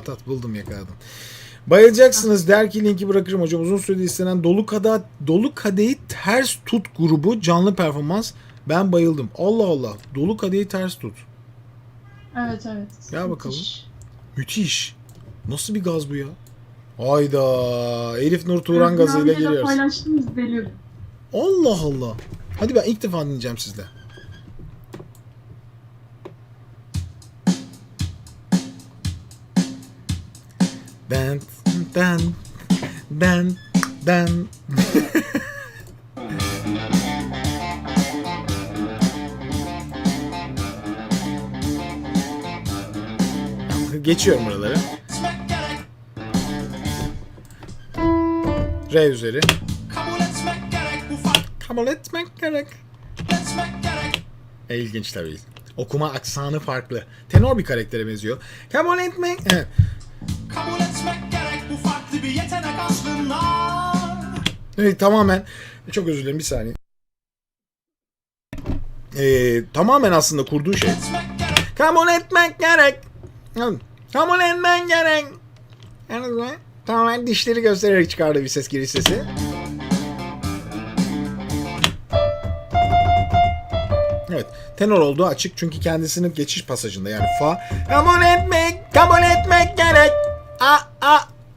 At buldum, yakaladım. Bayılacaksınız der ki linki bırakırım hocam. Uzun süredir istenen Dolu Kadehi Ters Tut grubu canlı performans. Ben bayıldım. Allah Allah. Dolu Kadehi Ters Tut. Evet. Gel bakalım. Müthiş. Nasıl bir gaz bu ya? Hayda. Elif Nur Turan gazıyla geliyoruz. Paylaştım, izleyelim. Allah Allah. Hadi ben ilk defa dinleyeceğim sizle. Dan dan dan dan. Geçiyorum buraları. R üzeri. Kabul etmek gerek. İlginç tabii. Okuma aksanı farklı. Tenor bir karaktere benziyor. Kabul etmek... Evet. Kabul etmek gerek, bu farklı bir yetenek aslında. Evet, tamamen... Çok özür dilerim, bir saniye. Tamamen aslında kurduğu şey. Kabul etmek gerek. Kabul etmek gerek. Tamamen dişleri göstererek çıkardığı bir ses, giriş sesi. Evet, tenor olduğu açık çünkü kendisinin geçiş pasajında, yani fa. Kabul etmek gerek.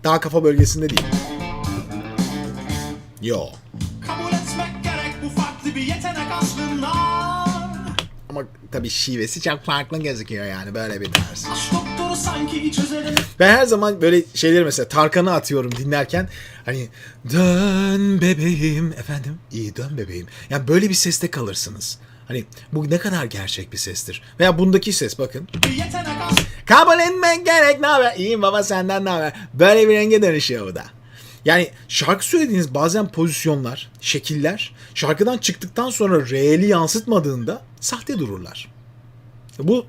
Daha kafa bölgesinde değil. Yo. Kabul etmek gerek, bu farklı bir yetenek aslında. Ama tabii şivesi çok farklı gözüküyor, yani böyle bir tarz. Aşk doktoru sanki çözelim. Ben her zaman böyle şeyleri, mesela Tarkan'ı atıyorum dinlerken, hani dön bebeğim efendim, iyi dön bebeğim. Yani böyle bir seste kalırsınız. Hani bu ne kadar gerçek bir sestir. Veya bundaki ses bakın. Bir yetenek aslında. Kabul etmek gerek, ne haber? İyiyim baba, senden ne haber? Böyle bir renge dönüşüyor bu da. Yani şarkı söylediğiniz bazen pozisyonlar, şekiller şarkıdan çıktıktan sonra reeli yansıtmadığında sahte dururlar. Bu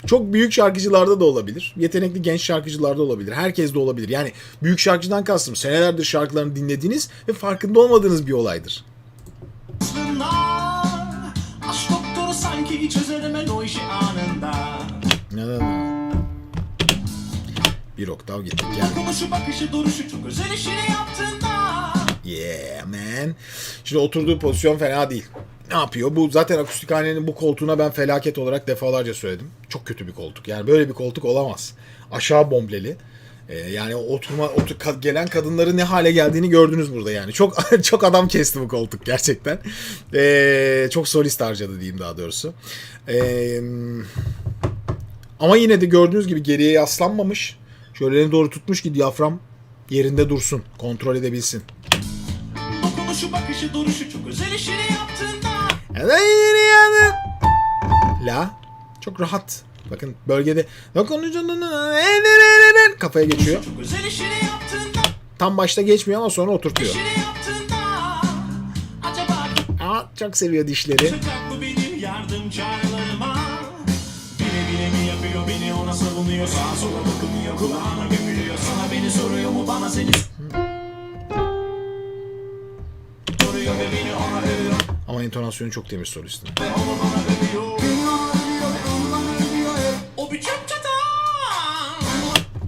çok büyük şarkıcılarda da olabilir. Yetenekli genç şarkıcılarda olabilir. Herkes de olabilir. Yani büyük şarkıcıdan kastım senelerdir şarkılarını dinlediğiniz ve farkında olmadığınız bir olaydır. Aşk doktoru sanki çözelim o işi anında. Neden? Bir oktav gittik yani. Dokunuşu, bakışı, duruşu çok özel işini yaptığında. Yeah man. Şimdi oturduğu pozisyon fena değil. Ne yapıyor? Bu zaten akustikhanenin bu koltuğuna ben felaket olarak defalarca söyledim. Çok kötü bir koltuk. Yani böyle bir koltuk olamaz. Aşağı bombleli. Yani gelen kadınların ne hale geldiğini gördünüz burada yani. Çok adam kesti bu koltuk gerçekten. Çok solist harcadı diyeyim daha doğrusu. Ama yine de gördüğünüz gibi geriye yaslanmamış. Şöyle elini doğru tutmuş ki diyafram yerinde dursun. Kontrol edebilsin. Dokunuşu, bakışı, duruşu çok özel işini yaptığında. La. Çok rahat. Bakın bölgede kafaya geçiyor. Çok özel işini yaptığında. Tam başta geçmiyor ama sonra oturtuyor. İşini yaptığında. Acaba Çok seviyor dişleri. bu benim yardım çağrılarıma. Bile mi yapıyor beni, ona savunuyor. Sağa sola bakmıyor, kulağına gömülüyor. Sana beni soruyor mu, bana seni soruyor ve beni ona övüyor. Ama intonasyonu çok temiz solistin. Ve onu bana övüyor. O bir çöp çatan.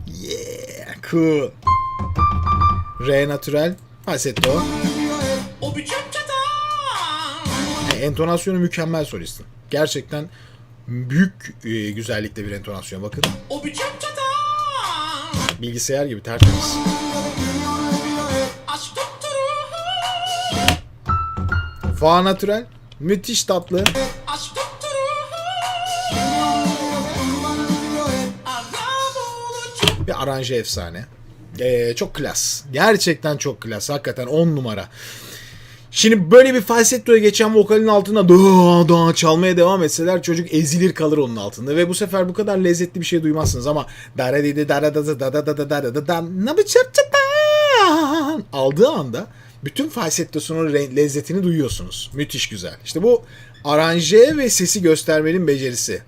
Yeah, cool. Re natürel, falsetto. O bir çöp çatan. Entonasyonu mükemmel solistin. Gerçekten büyük güzellikte bir entonasyon, bakın. O bir çöp çatan. Bilgisayar gibi tertemiz. Aşk doktoru. Fa natürel, müthiş tatlı. Aşk doktoru. Bir aranje efsane. Çok klas. Gerçekten çok klas. Hakikaten 10 numara. Şimdi böyle bir falsettoya geçen vokalin altına da çalmaya devam etseler çocuk ezilir kalır onun altında ve bu sefer bu kadar lezzetli bir şey duymazsınız ama aldığı anda bütün falsettosunun lezzetini duyuyorsunuz. Müthiş güzel. İşte bu aranje ve sesi göstermenin becerisi.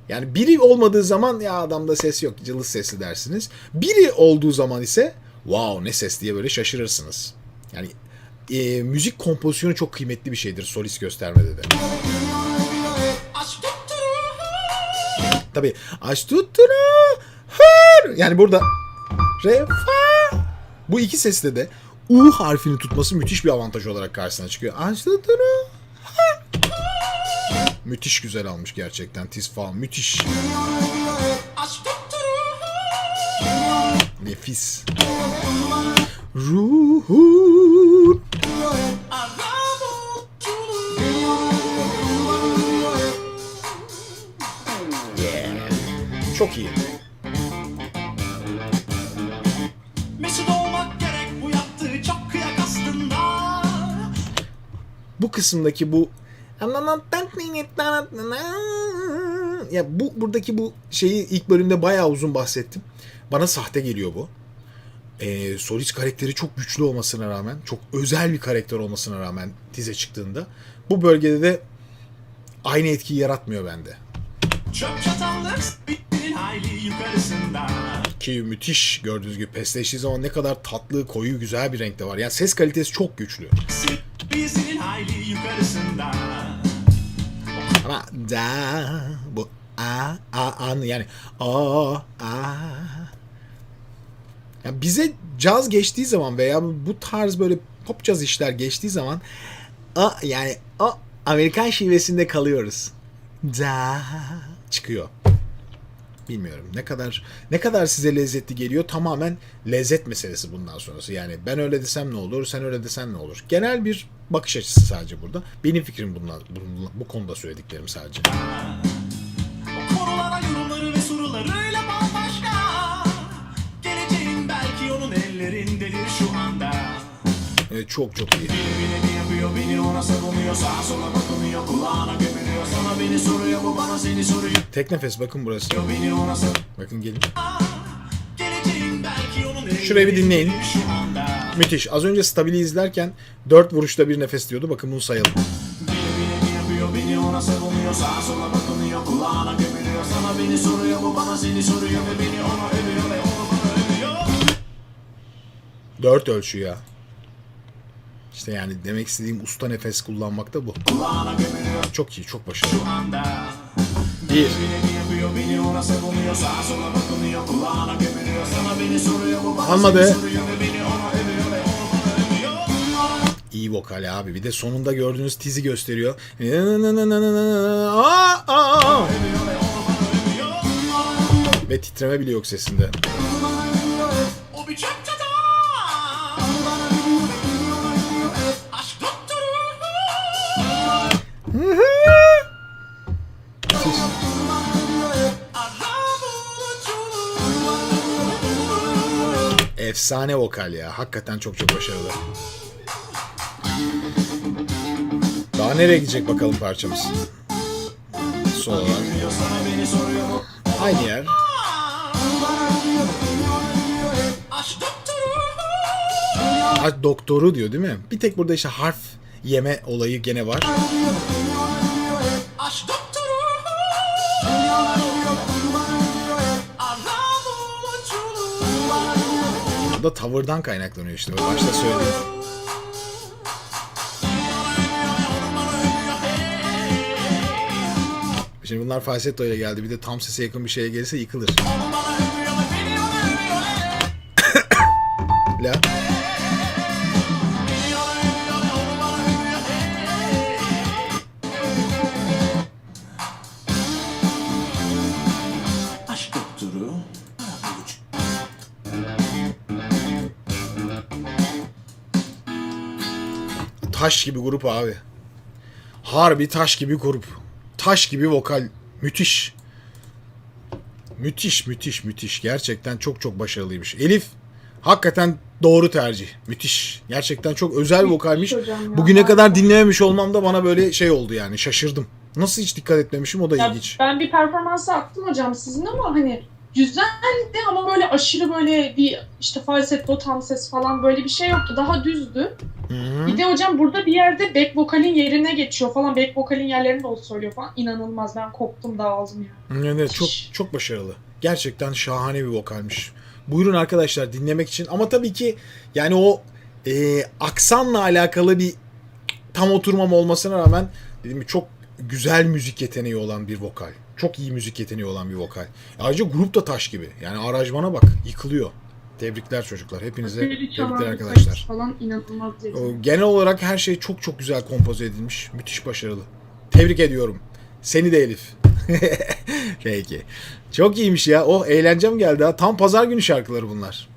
Yani biri olmadığı zaman ya adamda ses yok, cılız sesli dersiniz. Biri olduğu zaman ise wow ne ses diye böyle şaşırırsınız. Yani müzik kompozisyonu çok kıymetli bir şeydir solist göstermede de. Tabii aşk tutturu Yani burada re, fa. Bu iki seste de U harfini tutması müthiş bir avantaj olarak karşısına çıkıyor. Müthiş güzel almış gerçekten. Tiz falan müthiş. Nefis. Ruhun. Çok iyi. Mesut olmak gerek, bu yaptığı çok kıyak aslında. Bu kısımdaki bu ya buradaki bu şeyi ilk bölümde bayağı uzun bahsettim. Bana sahte geliyor bu. Solist karakteri çok güçlü olmasına rağmen, çok özel bir karakter olmasına rağmen dize çıktığında bu bölgede de aynı etkiyi yaratmıyor bende. Çöp çatallık bittinin hayli yukarısında. Ki müthiş, gördüğünüz gibi pesleştiği zaman ne kadar tatlı, koyu, güzel bir renkte var. Yani ses kalitesi çok güçlü. Bizinin hayli yukarısında. Ama da bu an yani a. Ya bize caz geçtiği zaman veya bu tarz böyle pop caz işler geçtiği zaman yani o Amerikan şivesinde kalıyoruz. Da çıkıyor. Bilmiyorum ne kadar size lezzetli geliyor, tamamen lezzet meselesi bundan sonrası. Yani ben öyle desem ne olur, sen öyle desen ne olur. Genel bir bakış açısı sadece burada. Benim fikrim bu konuda söylediklerim sadece. Konulara yorumları ve sorularıyla bambaşka. Geleceğin belki onun ellerindedir şu anda. Evet, çok iyi. Bile bile yapıyor, beni ona savunuyor, sağa sola bakınıyor, kulağına gömülüyor, sana beni soruyor, bu bana seni soruyor. Tek nefes, bakın burası. Beni ona Bakın gelin. Geleceğin belki onun Şurayı bir dinleyin. ellerindedir şu anda. Müthiş. Az önce Stabil'i izlerken 4 vuruşta bir nefes diyordu. Bakın bunu sayalım. Bile bile yapıyor, beni ona savunuyor, sağa sola bakınıyor, kulağına gömülüyor, sana beni soruyor, bu bana seni soruyor ve beni ona övüyor ve onu bana övüyor. 4 ölçü ya. İşte yani demek istediğim usta nefes kullanmak da bu. Kulağına gömülüyor Çok iyi, çok başarılı. şu anda. 1. Bile yapıyor, beni ona savunuyor, sağa sola bakınıyor, kulağına gömülüyor, sana beni soruyor, bu bana Almadı. seni soruyor ve beni ona övüyor ve onu bana övüyor. İyi vokal abi. Bir de sonunda gördüğünüz tizi gösteriyor. Ve titreme bile yok sesinde. O bir çöp çatal. Aşk doktoru. Efsane vokal ya. Hakikaten çok başarılı. Daha nereye gidecek bakalım parçamız? Sol olarak. Aynı yer. Aşk doktoru. Doktoru diyor değil mi? Bir tek burada işte harf yeme olayı gene var. Aşk doktoru. Bu da tavırdan kaynaklanıyor işte. Başta söyledim. Şimdi bunlar falsetto ile geldi. Bir de tam sese yakın bir şeye gelirse yıkılır. La. Aşk doktoru. Taş gibi grup abi. Harbi taş gibi grup. Taş gibi vokal. Müthiş. Müthiş. Gerçekten çok başarılıymış. Elif hakikaten doğru tercih. Müthiş. Gerçekten çok özel vokalmiş. hocam ya. Bugüne kadar dinlememiş olmam da bana böyle şey oldu yani. Şaşırdım. Nasıl hiç dikkat etmemişim, o da Ya ilginç. ben bir performansa attım hocam sizin ama hani güzeldi ama böyle aşırı böyle bir işte falsetto, tam ses falan böyle bir şey yoktu. Daha düzdü. Hı-hı. Bir de hocam burada bir yerde back vokalin yerine geçiyor falan. Back vokalin yerlerinde o söylüyor falan. İnanılmaz, ben koptum, dağıldım ya. Evet, çok başarılı. Gerçekten şahane bir vokalmiş. Buyurun arkadaşlar dinlemek için. Ama tabii ki yani o aksanla alakalı bir tam oturmam olmasına rağmen dediğim gibi çok güzel müzik yeteneği olan bir vokal. Çok iyi müzik yeteneği olan bir vokal. Ayrıca grup da taş gibi. Yani aranjmana bak, yıkılıyor. Tebrikler çocuklar. Hepinize tebrikler arkadaşlar. Falan inanılmaz yetenek. Genel olarak her şey çok çok güzel kompoze edilmiş. Müthiş başarılı. Tebrik ediyorum. Seni de Elif. Peki. Çok iyiymiş ya. Oh, eğlencem geldi ha. Tam pazar günü şarkıları bunlar.